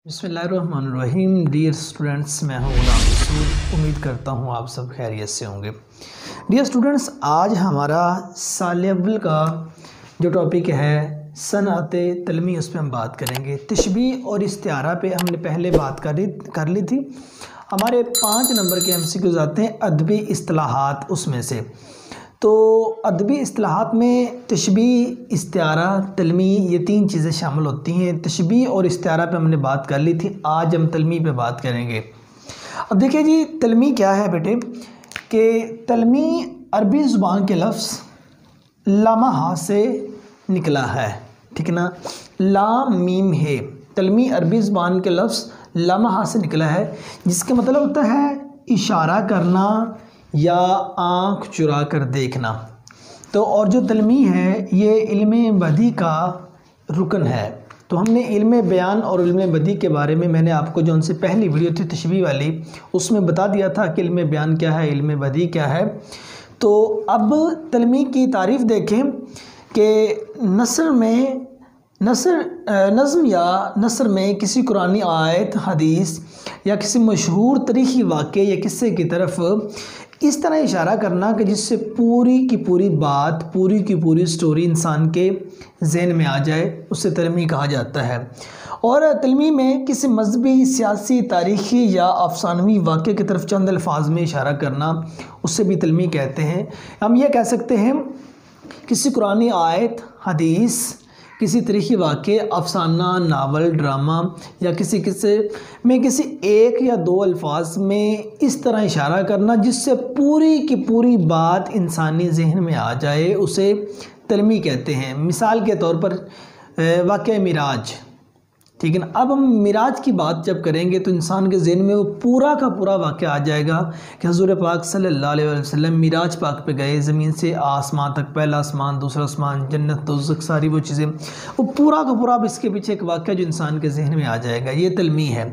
बिस्मिल्लाहिर्रहमानिर्रहीम। Dear students, मैं हूं गुलाम रसूल। उम्मीद करता हूं आप सब खैरियत से होंगे। डियर स्टूडेंट्स, आज हमारा साल अव्वल का जो टॉपिक है सनअत तलमी, उस पर हम बात करेंगे। तशबीह और इस्तिआरा पे हमने पहले बात कर ली थी। हमारे 5 नंबर के MCQs आते हैं अदबी इस्तिलाहात, उसमें से तो अदबी इस्तिलाहात में तशबीह, इस्तिआरा, तलमी, ये 3 चीज़ें शामिल होती हैं। तशबीह और इस्तिआरा पे हमने बात कर ली थी, आज हम तलमी पे बात करेंगे। अब देखिए जी, तलमी क्या है बेटे, कि तलमी अरबी ज़ुबान के लफ्ज़ लामा से निकला है, ठीक ना। लाम मीम है, तलमी अरबी ज़ुबान के लफ्ज़ लामा से निकला है, जिसका मतलब होता है इशारा करना या आँख चुरा कर देखना। तो और जो तलमी है ये इल्म बदी का रुकन है। तो हमने इल्म बयान और इल्म बदी के बारे में मैंने आपको जो उनसे पहली वीडियो थी तशबीह वाली, उसमें बता दिया था कि इल्म बयान क्या है, इल्म बदी क्या है। तो अब तलमी की तारीफ़ देखें कि नज़्म या नसर में किसी कुरानी आयत, हदीस या किसी मशहूर तारीख़ी वाक़े या किस्से की तरफ इस तरह इशारा करना कि जिससे पूरी की पूरी बात, पूरी की पूरी स्टोरी इंसान के जहन में आ जाए, उससे तलमी कहा जाता है। और तलमी में किसी मजहबी, सियासी, तारीख़ी या अफसानवी वाक़े की तरफ चंद अल्फाज में इशारा करना, उससे भी तलमी कहते हैं। हम ये कह सकते हैं किसी कुरानी आयत, हदीस, किसी तारीख़ी वाक़े, अफसाना, नावल, ड्रामा या किसी किस्से में किसी एक या 2 अल्फाज में इस तरह इशारा करना जिससे पूरी की पूरी बात इंसानी जहन में आ जाए, उसे तलमी कहते हैं। मिसाल के तौर पर वाक़या मिराज, ठीक है ना। अब हम मिराज की बात जब करेंगे तो इंसान के ज़हन में वो पूरा का पूरा वाक़या आ जाएगा कि हुज़ूर पाक सल्लल्लाहु अलैहि वसल्लम मिराज पाक पे गए, ज़मीन से आसमान तक, पहला आसमान, दूसरा आसमान, जन्नत, दोज़ख, सारी वो चीज़ें, वो पूरा का पूरा, अब इसके पीछे एक वाक़या जो इंसान के ज़हन में आ जाएगा, ये तलमी है।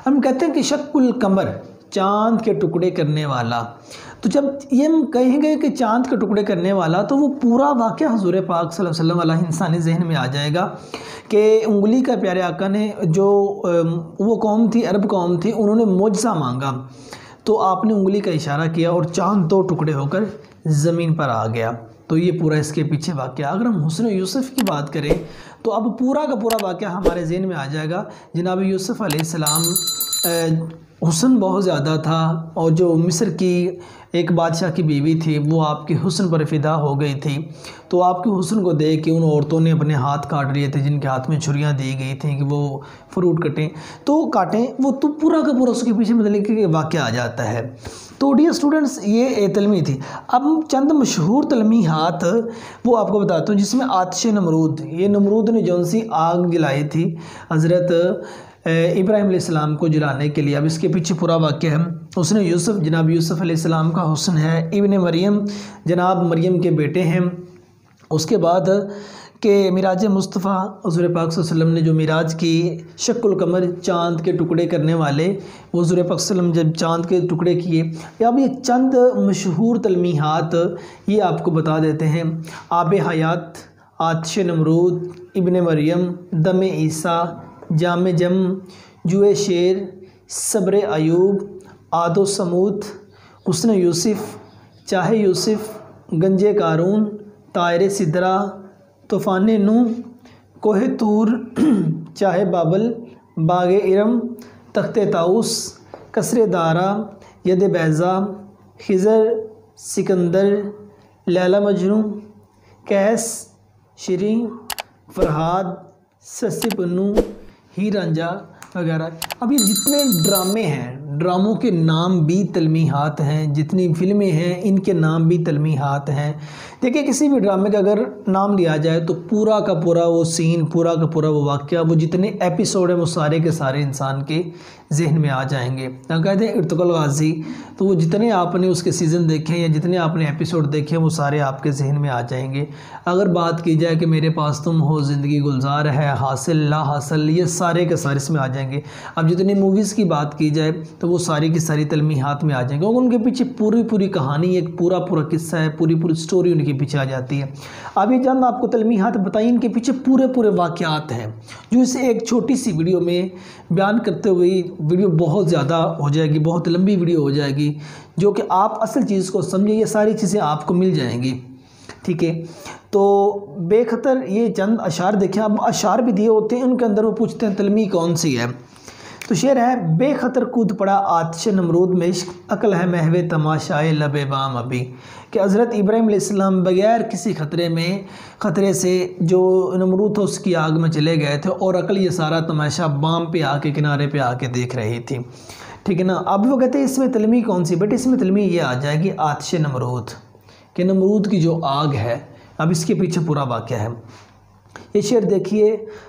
हम कहते हैं कि शक्कुल कमर, चाँद के टुकड़े करने वाला। तो जब ये हम कहेंगे कि चाँद के टुकड़े करने वाला, तो वो पूरा वाक़या हुज़ूर पाक सल्लल्लाहु अलैहि वसल्लम वाला इंसानी जहन में आ जाएगा कि उंगली का प्यारे आका ने जो वो कौम थी, अरब कौम थी, उन्होंने मुआज़ा मांगा, तो आपने उंगली का इशारा किया और चाँद 2 टुकड़े होकर ज़मीन पर आ गया। तो ये पूरा इसके पीछे वाक़या। अगर हम हुस्न यूसुफ़ की बात करें तो अब पूरा का पूरा वाक़या हमारे ज़हन में आ जाएगा। जनाब यूसुफ़ अलैहिस्सलाम हुस्न बहुत ज़्यादा था, और जो मिस्र की एक बादशाह की बीवी थी वो आपके हुस्न पर फ़िदा हो गई थी। तो आपके हुस्न को देख के उन औरतों ने अपने हाथ काट लिए थे, जिनके हाथ में छुरियां दी गई थी कि वो फ्रूट कटें, तो काटें वो, तो पूरा का पूरा उसके पीछे मतलब कि वाक़या आ जाता है। तो डियर स्टूडेंट्स, ये तलमी थी। अब चंद मशहूर तलमी हाथ वो आपको बताता हूँ, जिसमें आतिश नमरूद, ये नमरूद ने जौन सी आग जलाई थी हज़रत इब्राहिम अलैहिस्सलाम को जलाने के लिए। अब इसके पीछे पूरा वाक़या है। उसने यूसुफ़, जनाब यूसुफ़ अलैहिस्सलाम का हुस्न है। इब्ने मरियम, जनाब मरियम के बेटे हैं। उसके बाद के मिराज मुस्तफ़ा, हुज़ूर पाक सल्लल्लाहु अलैहि वसल्लम ने जो मिराज की, शक्कुल कमर, चाँद के टुकड़े करने वाले, वो हुज़ूर पाक सल्लल्लाहु अलैहि वसल्लम जब चाँद के टुकड़े किए। अब ये चंद मशहूर तलमी हाथ ये आपको बता देते हैं। आब हयात, आतिश नमरूद, इब्ने मरियम, दम ईसा, जाम जम, जुए शेर, सब्र अयूब, आदो समूद, हुस्न यूसुफ़, चाहे यूसुफ़, गंजे कारून, तायर सिदरा, तूफ़ान नूह, कोहे तूर, चाहे बाबल, बाग इरम, तख्ते ताउस, कसरे दारा, यद बैज़ा, खिज़र, सिकंदर, लैला मजनू, कैस, शिरी, फरहाद, सस्सी पन्नू, ही रांझा वगैरह। अब ये जितने ड्रामे हैं, ड्रामों के नाम भी तलमी हाथ हैं, जितनी फिल्में हैं इनके नाम भी तलमी हाथ हैं। देखिए, किसी भी ड्रामे का अगर नाम लिया जाए तो पूरा का पूरा वो सीन, पूरा का पूरा वो वाक़या, वो जितने एपिसोड हैं वो सारे के सारे इंसान के जहन में आ जाएंगे। ना कहते हैं इर्तुगल गाज़ी, तो वो जितने आपने उसके सीज़न देखे हैं या जितने आपने एपिसोड देखे हैं वो सारे आपके जहन में आ जाएंगे। अगर बात की जाए कि मेरे पास तुम हो, ज़िंदगी गुलजार है, हासिल ला हासिल, ये सारे के सारे इसमें आ जाएंगे। अब जितनी मूवीज़ की बात की जाए तो तो वो सारी की सारी तलमीहात में आ जाएंगे, क्योंकि उनके पीछे पूरी पूरी कहानी, एक पूरा पूरा किस्सा है, पूरी पूरी स्टोरी उनके पीछे आ जाती है। अब ये चंद आपको तलमीहात बताई, इनके पीछे पूरे पूरे वाक़यात हैं जो इसे एक छोटी सी वीडियो में बयान करते हुए वीडियो बहुत ज़्यादा हो जाएगी, बहुत लंबी वीडियो हो जाएगी, जो कि आप असल चीज़ को समझे, ये सारी चीज़ें आपको मिल जाएंगी। ठीक है, तो बेखतर ये चंद अशार देखें। अब अशार भी दिए होते हैं, उनके अंदर वो पूछते हैं तलमी कौन सी है। तो शेर है, बेखतर कूद पड़ा आतिश नमरूद में इश्क, अकल है महवे तमाशाए लबे बाम अभी, कि हज़रत इब्राहीम अलैहिस्सलाम बगैर किसी ख़तरे से जो नमरूद था उसकी आग में चले गए थे, और अकल ये सारा तमाशा बाम पे आके, किनारे पे आके देख रही थी। ठीक है ना। अब वो कहते हैं इसमें तलमी कौन सी? बेटे इसमें तलमी ये आ जाएगी आतिश नमरूद, कि नमरूद की जो आग है। अब इसके पीछे पूरा वाक़या है। ये शेर देखिए,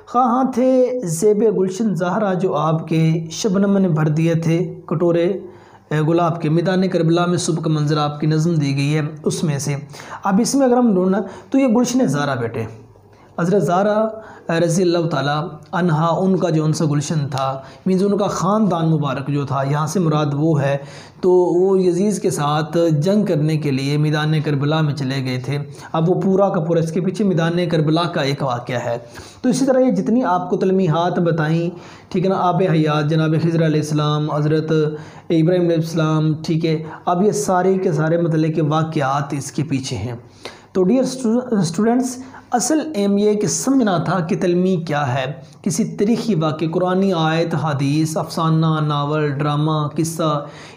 हाँ थे ज़ेब गुलशन ज़हरा जो आपके शबनम ने भर दिए थे कटोरे गुलाब के, मैदान करबला में सुबह का मंजर आपकी नज़म दी गई है उसमें से। अब इसमें अगर हम ढूंढना तो ये गुलशन ज़हरा बेटे, हज़रत ज़हरा रज़ी अल्लाह ताला अन्हा, उनका जो उनसा गुलशन था, मीन्स उनका ख़ानदान मुबारक जो था, यहाँ से मुराद वो है। तो वो यजीज़ के साथ जंग करने के लिए मैदान करबला में चले गए थे। अब वो पूरा का पूरा, इसके पीछे मैदान करबला का एक वाक़या है। तो इसी तरह ये जितनी आपको तलमीहात बताई, ठीक है ना, आब हयात जनाब खिज़र अलैहिस्सलाम, हज़रत इब्राहीम अलैहिस्सलाम, ठीक है, अब ये सारे के सारे मतलब के वाक़यात इसके पीछे हैं। तो डियर स्टूडेंट्स, असल एम ये कि समझना था कि तलमी क्या है। किसी तारीख़ी वाक़े, कुरानी आयत, हदीस, अफसाना, नावल, ड्रामा, किस्सा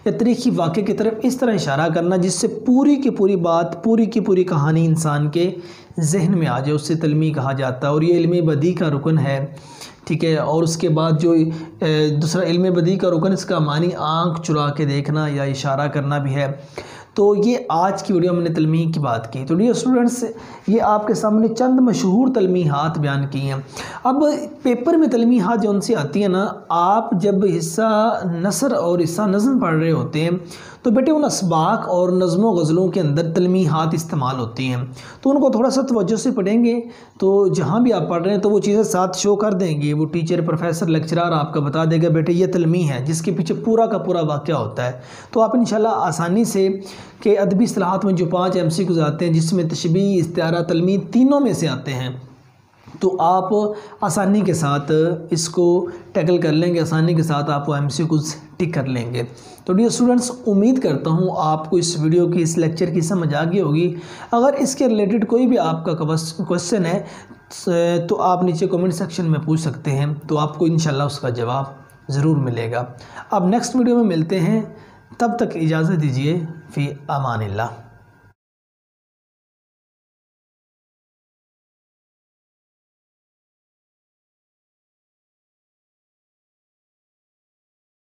या तारीख़ी वाक़े की तरफ इस तरह इशारा करना जिससे पूरी की पूरी बात, पूरी की पूरी कहानी इंसान के जहन में आ जाए, उससे तलमी कहा जाता है। और ये इल्म बदी का रुकन है। ठीक है, और उसके बाद जो दूसरा इल्म बदी का रुकन, इसका मानी आँख चुरा के देखना या इशारा करना भी है। तो ये आज की वीडियो में मैंने तलमी की बात की। तो डियर स्टूडेंट्स, ये आपके सामने चंद मशहूर तलमीहात बयान की हैं। अब पेपर में तलमीहात जो उनसे आती है ना, आप जब हिस्सा नसर और हिस्सा नज़म पढ़ रहे होते हैं तो बेटे उन असबाक और नज़मों गज़लों के अंदर तलमीहात इस्तेमाल होती हैं। तो उनको थोड़ा सा तवज्जो से पढ़ेंगे तो जहाँ भी आप पढ़ रहे हैं तो वो चीज़ें साथ शो कर देंगे। वो टीचर, प्रोफेसर, लेक्चरर आपका बता देगा बेटे ये तलमी है, जिसके पीछे पूरा का पूरा वाक़या होता है। तो आप इंशाल्लाह आसानी से कि अदबी इस्तिलाहात में जो 5 MCQs आते हैं, जिसमें तशबीह, इस्तिआरा, तलमी तीनों में से आते हैं, तो आप आसानी के साथ इसको टैकल कर लेंगे, आसानी के साथ आप वो MCQs टिक कर लेंगे। तो डियर स्टूडेंट्स, उम्मीद करता हूँ आपको इस वीडियो की, इस लेक्चर की समझ आ गई होगी। अगर इसके रिलेटेड कोई भी आपका क्वेश्चन है तो आप नीचे कमेंट सेक्शन में पूछ सकते हैं, तो आपको इंशाल्लाह उसका जवाब ज़रूर मिलेगा। अब नेक्स्ट वीडियो में मिलते हैं, तब तक इजाज़त दीजिए। फ़ी अमानिल्लाह।